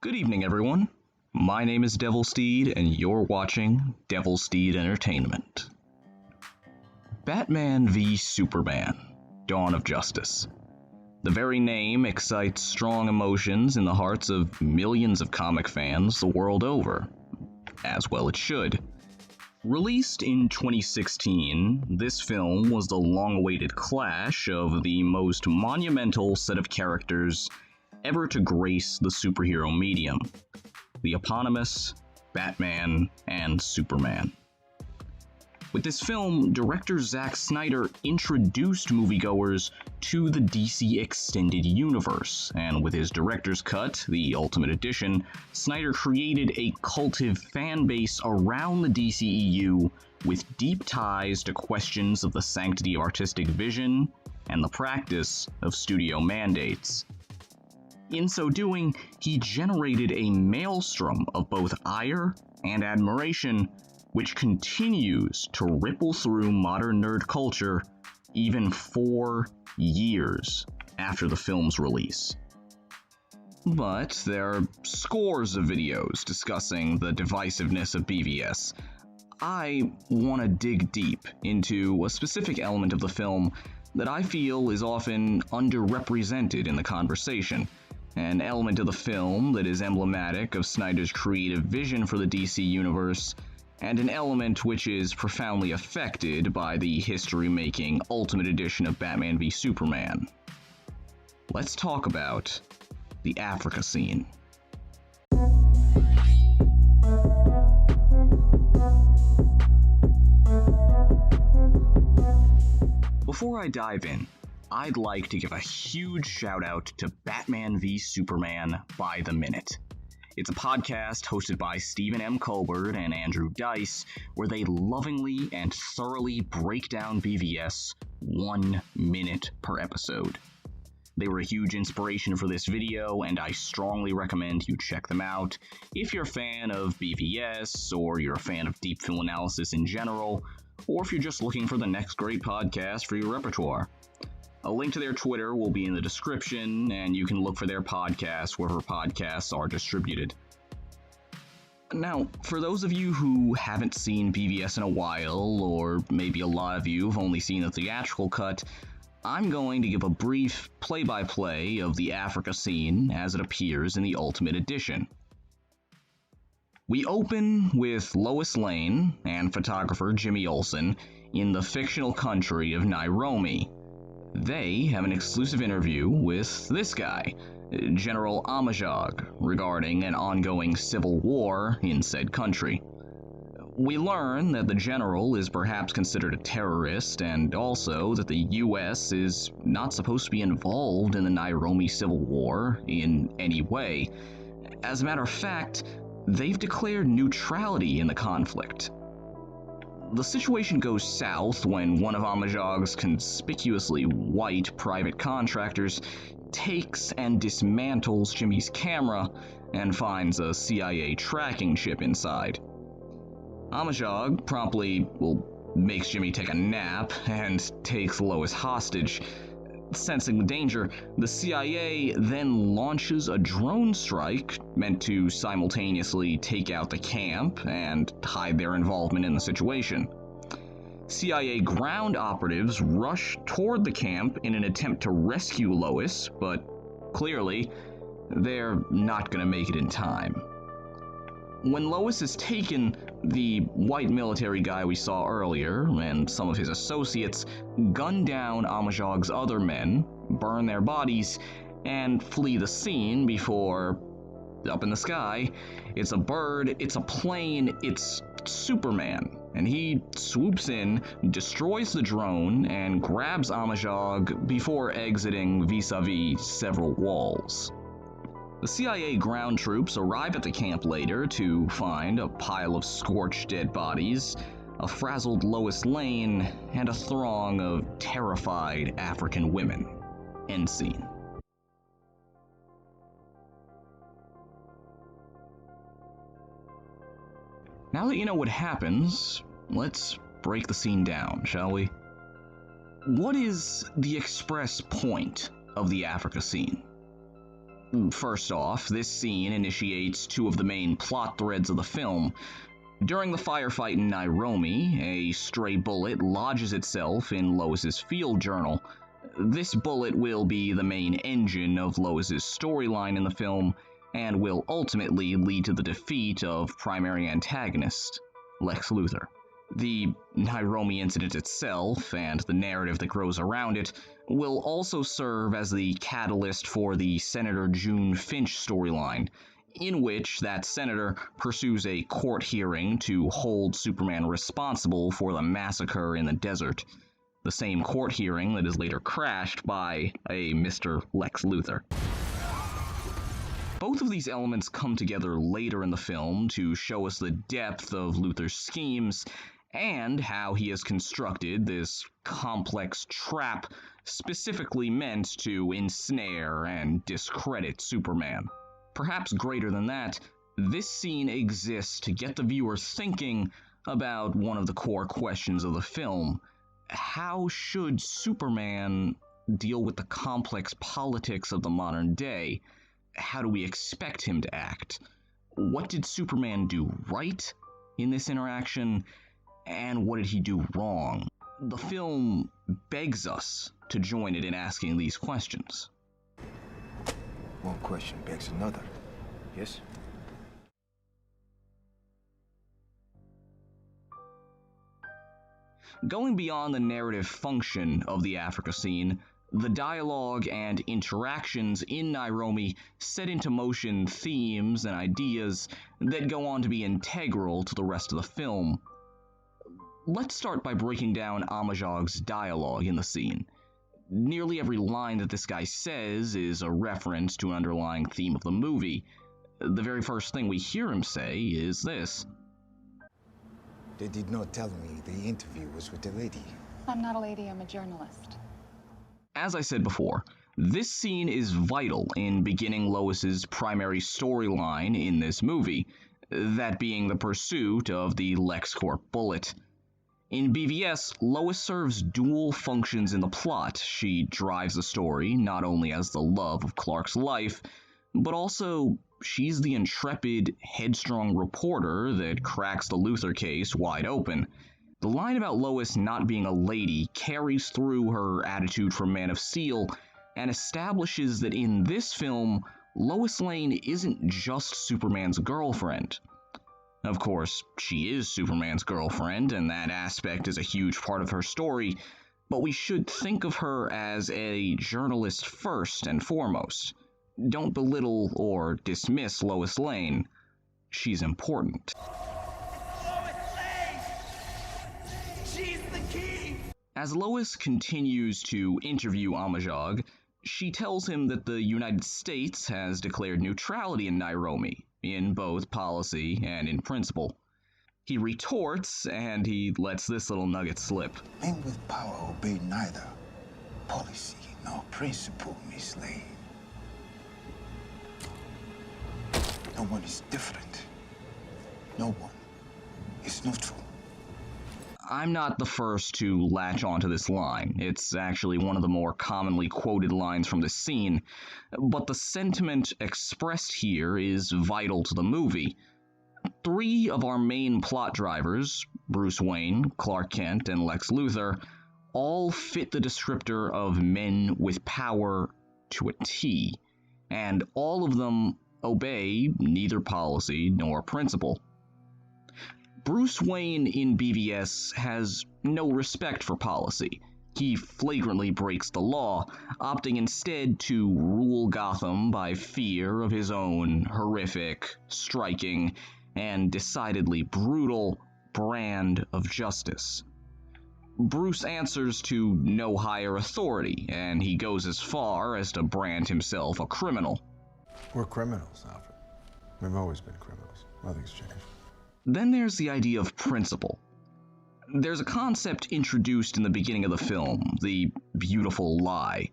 Good evening, everyone. My name is Devil Steed, and you're watching Devil Steed Entertainment. Batman v Superman: Dawn of Justice. The very name excites strong emotions in the hearts of millions of comic fans the world over. As well it should. Released in 2016, this film was the long-awaited clash of the most monumental set of characters ever to grace the superhero medium: the eponymous Batman and Superman. With this film, director Zack Snyder introduced moviegoers to the DC Extended Universe, and with his director's cut, the Ultimate Edition, Snyder created a cultive fan base around the DCEU with deep ties to questions of the sanctity of artistic vision and the practice of studio mandates. In so doing, he generated a maelstrom of both ire and admiration, which continues to ripple through modern nerd culture even 4 years after the film's release. But there are scores of videos discussing the divisiveness of BvS. I want to dig deep into a specific element of the film that I feel is often underrepresented in the conversation. An element of the film that is emblematic of Snyder's creative vision for the DC universe, and an element which is profoundly affected by the history-making Ultimate Edition of Batman v Superman. Let's talk about the Africa scene. Before I dive in, I'd like to give a huge shout out to Batman v Superman by the Minute. It's a podcast hosted by Stephen M. Colbert and Andrew Dice, where they lovingly and thoroughly break down BvS 1 minute per episode. They were a huge inspiration for this video, and I strongly recommend you check them out if you're a fan of BvS, or you're a fan of deep film analysis in general, or if you're just looking for the next great podcast for your repertoire. A link to their Twitter will be in the description, and you can look for their podcasts wherever podcasts are distributed. Now, for those of you who haven't seen BvS in a while, or maybe a lot of you have only seen the theatrical cut, I'm going to give a brief play-by-play of the Africa scene as it appears in the Ultimate Edition. We open with Lois Lane and photographer Jimmy Olsen in the fictional country of Nairobi. They have an exclusive interview with this guy, General Amajog, regarding an ongoing civil war in said country. We learn that the general is perhaps considered a terrorist, and also that the US is not supposed to be involved in the Nairobi Civil War in any way. As a matter of fact, they've declared neutrality in the conflict. The situation goes south when one of Amajog's conspicuously white private contractors takes and dismantles Jimmy's camera and finds a CIA tracking chip inside. Amajog promptly, makes Jimmy take a nap and takes Lois hostage. Sensing the danger, the CIA then launches a drone strike meant to simultaneously take out the camp and hide their involvement in the situation. CIA ground operatives rush toward the camp in an attempt to rescue Lois, but clearly, they're not going to make it in time. When Lois is taken, the white military guy we saw earlier and some of his associates gun down Amajog's other men, burn their bodies, and flee the scene before, up in the sky, it's a bird, it's a plane, it's Superman. And he swoops in, destroys the drone, and grabs Amajog before exiting vis-a-vis several walls. The CIA ground troops arrive at the camp later to find a pile of scorched dead bodies, a frazzled Lois Lane, and a throng of terrified African women. End scene. Now that you know what happens, let's break the scene down, shall we? What is the express point of the Africa scene? First off, this scene initiates two of the main plot threads of the film. During the firefight in Nairobi, a stray bullet lodges itself in Lois's field journal. This bullet will be the main engine of Lois's storyline in the film, and will ultimately lead to the defeat of primary antagonist, Lex Luthor. The Nairobi incident itself, and the narrative that grows around it, will also serve as the catalyst for the Senator June Finch storyline, in which that senator pursues a court hearing to hold Superman responsible for the massacre in the desert. The same court hearing that is later crashed by a Mr. Lex Luthor. Both of these elements come together later in the film to show us the depth of Luthor's schemes and how he has constructed this complex trap specifically meant to ensnare and discredit Superman. Perhaps greater than that, this scene exists to get the viewer thinking about one of the core questions of the film. How should Superman deal with the complex politics of the modern day? How do we expect him to act? What did Superman do right in this interaction, and what did he do wrong? The film begs us to join it in asking these questions. One question begs another. Yes? Going beyond the narrative function of the Africa scene, the dialogue and interactions in Nairobi set into motion themes and ideas that go on to be integral to the rest of the film. Let's start by breaking down Amajag's dialogue in the scene. Nearly every line that this guy says is a reference to an underlying theme of the movie. The very first thing we hear him say is this. They did not tell me the interview was with a lady. I'm not a lady, I'm a journalist. As I said before, this scene is vital in beginning Lois's primary storyline in this movie, that being the pursuit of the LexCorp bullet. In BvS, Lois serves dual functions in the plot. She drives the story not only as the love of Clark's life, but also she's the intrepid, headstrong reporter that cracks the Luthor case wide open. The line about Lois not being a lady carries through her attitude from Man of Steel and establishes that in this film, Lois Lane isn't just Superman's girlfriend. Of course, she is Superman's girlfriend, and that aspect is a huge part of her story, but we should think of her as a journalist first and foremost. Don't belittle or dismiss Lois Lane. She's important. As Lois continues to interview Amajag, she tells him that the United States has declared neutrality in Nairobi, in both policy and in principle. He retorts, and he lets this little nugget slip. Men with power obey neither policy nor principle, Miss Lane. No one is different. No one is neutral. I'm not the first to latch onto this line. It's actually one of the more commonly quoted lines from this scene, but the sentiment expressed here is vital to the movie. Three of our main plot drivers, Bruce Wayne, Clark Kent, and Lex Luthor, all fit the descriptor of men with power to a T, and all of them obey neither policy nor principle. Bruce Wayne in BvS has no respect for policy. He flagrantly breaks the law, opting instead to rule Gotham by fear of his own horrific, striking, and decidedly brutal brand of justice. Bruce answers to no higher authority, and he goes as far as to brand himself a criminal. We're criminals, Alfred. We've always been criminals. Nothing's changed. Then there's the idea of principle. There's a concept introduced in the beginning of the film, the beautiful lie.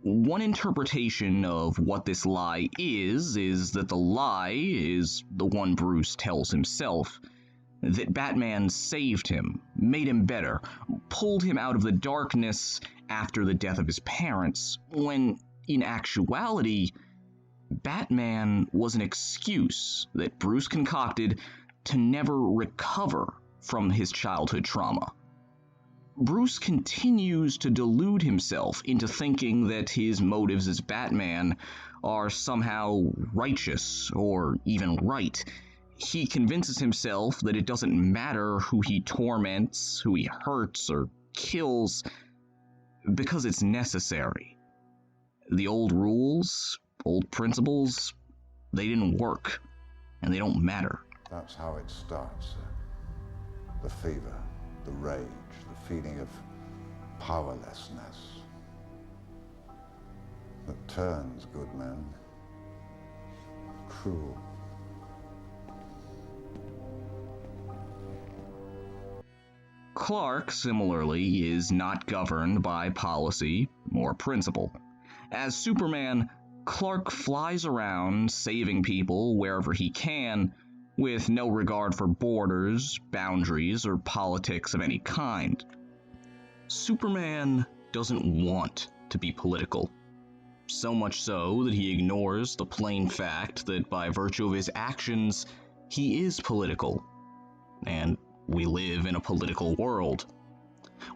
One interpretation of what this lie is that the lie is the one Bruce tells himself, that Batman saved him, made him better, pulled him out of the darkness after the death of his parents, when, in actuality, Batman was an excuse that Bruce concocted to never recover from his childhood trauma. Bruce continues to delude himself into thinking that his motives as Batman are somehow righteous or even right. He convinces himself that it doesn't matter who he torments, who he hurts or kills, because it's necessary. The old rules, old principles, they didn't work, and they don't matter. That's how it starts. The fever, the rage, the feeling of powerlessness that turns good men cruel. Clark, similarly, is not governed by policy or principle. As Superman, Clark flies around saving people wherever he can, with no regard for borders, boundaries, or politics of any kind. Superman doesn't want to be political. So much so that he ignores the plain fact that by virtue of his actions, he is political. And we live in a political world.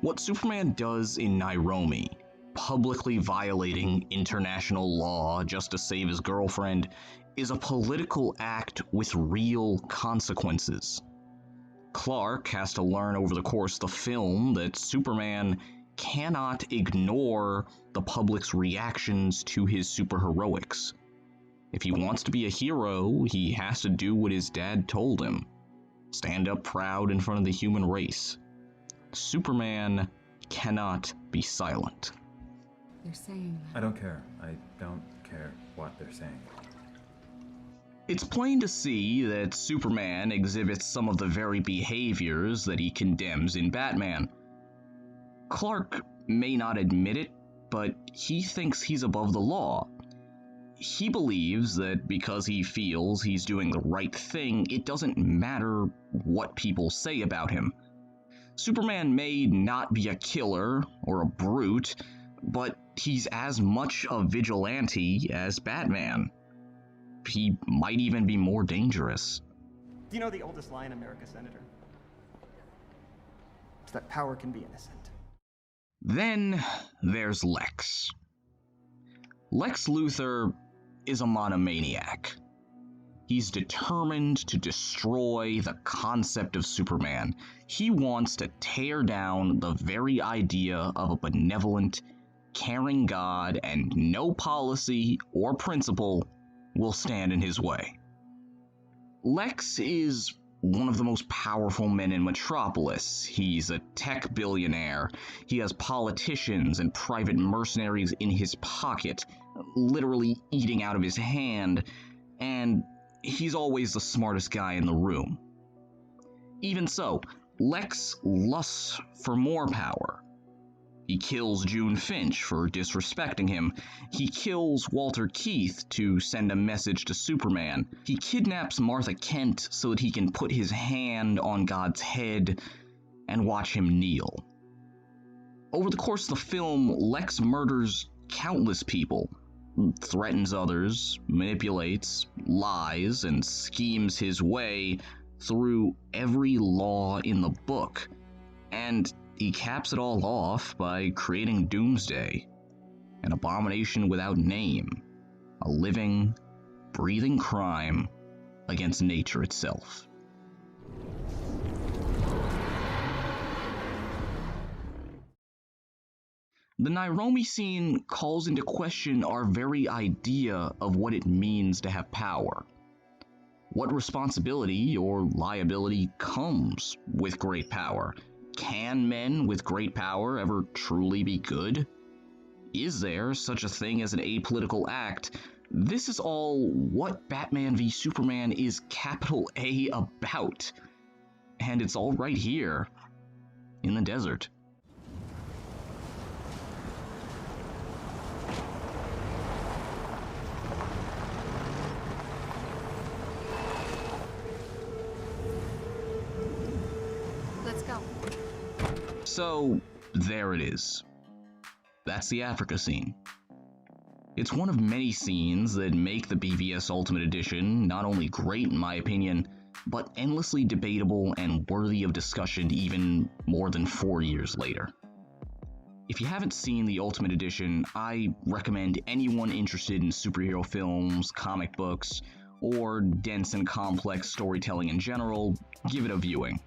What Superman does in Nairobi, publicly violating international law just to save his girlfriend, is a political act with real consequences. Clark has to learn over the course of the film that Superman cannot ignore the public's reactions to his superheroics. If he wants to be a hero, he has to do what his dad told him. Stand up proud in front of the human race. Superman cannot be silent. They're saying I don't care. I don't care what they're saying. It's plain to see that Superman exhibits some of the very behaviors that he condemns in Batman. Clark may not admit it, but he thinks he's above the law. He believes that because he feels he's doing the right thing, it doesn't matter what people say about him. Superman may not be a killer or a brute, but he's as much a vigilante as Batman. He might even be more dangerous. Do you know the oldest lie in America, Senator? It's that power can be innocent. Then there's Lex. Lex Luthor is a monomaniac. He's determined to destroy the concept of Superman. He wants to tear down the very idea of a benevolent, caring God, and no policy or principle will stand in his way. Lex is one of the most powerful men in Metropolis. He's a tech billionaire. He has politicians and private mercenaries in his pocket, literally eating out of his hand, and he's always the smartest guy in the room. Even so, Lex lusts for more power. He kills June Finch for disrespecting him. He kills Walter Keith to send a message to Superman. He kidnaps Martha Kent so that he can put his hand on God's head and watch him kneel. Over the course of the film, Lex murders countless people, threatens others, manipulates, lies, and schemes his way through every law in the book. And he caps it all off by creating Doomsday, an abomination without name, a living, breathing crime against nature itself. The Nairobi scene calls into question our very idea of what it means to have power. What responsibility or liability comes with great power? Can men with great power ever truly be good? Is there such a thing as an apolitical act? This is all what Batman v Superman is capital A about. And it's all right here, in the desert. Let's go. So, there it is. That's the Africa scene. It's one of many scenes that make the BvS Ultimate Edition not only great in my opinion, but endlessly debatable and worthy of discussion even more than 4 years later. If you haven't seen the Ultimate Edition, I recommend anyone interested in superhero films, comic books, or dense and complex storytelling in general, give it a viewing.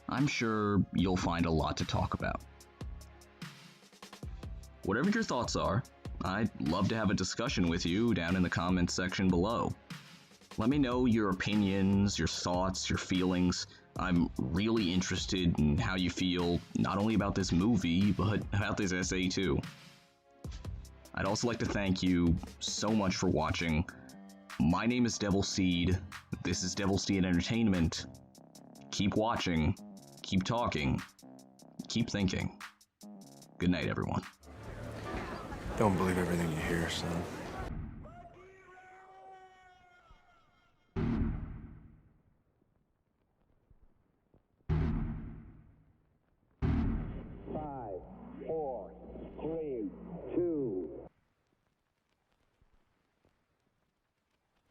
I'm sure you'll find a lot to talk about. Whatever your thoughts are, I'd love to have a discussion with you down in the comments section below. Let me know your opinions, your thoughts, your feelings. I'm really interested in how you feel, not only about this movie, but about this essay too. I'd also like to thank you so much for watching. My name is Devil Seed. This is Devil Seed Entertainment. Keep watching, keep talking, keep thinking. Good night, everyone. Don't believe everything you hear, son. Five, four, three, two.